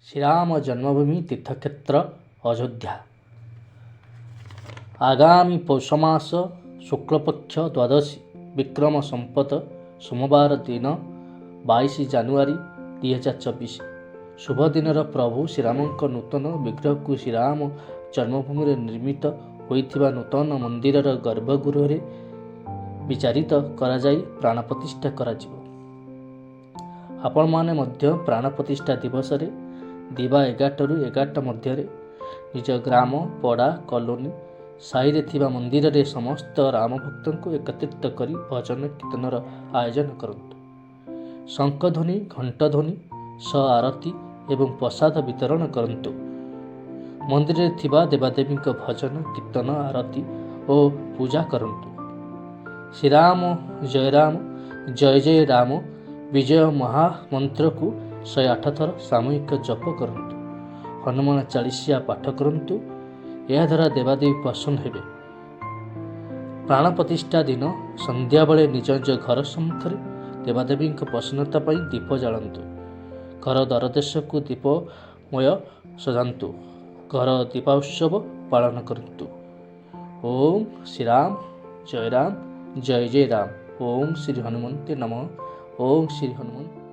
ଶ୍ରୀରାମ ଜନ୍ମଭୂମି ତୀର୍ଥକ୍ଷେତ୍ର ଅଯୋଧ୍ୟା। ଆଗାମୀ ପୌଷ ମାସ ଶୁକ୍ଳପକ୍ଷ ଦ୍ୱାଦଶୀ ବିକ୍ରମ ସମ୍ପତ ସୋମବାର ଦିନ 22 ଜାନୁଆରୀ 2024 ଶୁଭ ଦିନର ପ୍ରଭୁ ଶ୍ରୀରାମଙ୍କ ନୂତନ ବିଗ୍ରହକୁ ଶ୍ରୀରାମ ଜନ୍ମଭୂମିରେ ନିର୍ମିତ ହୋଇଥିବା ନୂତନ ମନ୍ଦିରର ଗର୍ଭଗୃହରେ ବିଚାରିତ କରାଯାଇ ପ୍ରାଣ ପ୍ରତିଷ୍ଠା କରାଯିବ। ଆପଣମାନେ ମଧ୍ୟ ପ୍ରାଣ ପ୍ରତିଷ୍ଠା ଦିବସରେ ଦିବା 11ରୁ 11ଟା ମଧ୍ୟରେ ନିଜ ଗ୍ରାମ, ପଡ଼ା, କଲୋନୀ, ସାହିରେ ଥିବା ମନ୍ଦିରରେ ସମସ୍ତ ରାମଭକ୍ତଙ୍କୁ ଏକତ୍ରିତ କରି ଭଜନ କୀର୍ତ୍ତନର ଆୟୋଜନ କରନ୍ତୁ। ଶଙ୍ଖଧ୍ୱନି, ଘଣ୍ଟଧ୍ୱନି ସହ ଆରତୀ ଏବଂ ପ୍ରସାଦ ବିତରଣ କରନ୍ତୁ। ମନ୍ଦିରରେ ଥିବା ଦେବାଦେବୀଙ୍କ ଭଜନ, କୀର୍ତ୍ତନ, ଆରତୀ ଓ ପୂଜା କରନ୍ତୁ। ଶ୍ରୀରାମ ଜୟ ରାମ, ଜୟ ଜୟ ରାମ ବିଜୟ ମହାମନ୍ତ୍ରକୁ 108 ଥର ସାମୂହିକ ଜପ କରନ୍ତୁ। ହନୁମାନ ଚାଳିଶା ପାଠ କରନ୍ତୁ। ଏହାଦ୍ୱାରା ଦେବାଦେବୀ ପ୍ରସନ୍ନ ହେବେ। ପ୍ରାଣ ପ୍ରତିଷ୍ଠା ଦିନ ସନ୍ଧ୍ୟାବେଳେ ନିଜ ନିଜ ଘର ସମ୍ମୁଖରେ ଦେବାଦେବୀଙ୍କ ପ୍ରସନ୍ନତା ପାଇଁ ଦୀପ ଜାଳନ୍ତୁ। ଘର ଦ୍ୱାରଦେଶକୁ ଦୀପମୟ ସଜାନ୍ତୁ। ଘର ଦୀପୋତ୍ସବ ପାଳନ କରନ୍ତୁ। ଓಂ ଶ୍ରୀରାମ ଜୟ ରାମ, ଜୟ ଜୟ ରାମ। ଓಂ ଶ୍ରୀ ହନୁମନ୍ତେ ନମଃ। ଓಂ ଶ୍ରୀ ହନୁମନ୍ତେ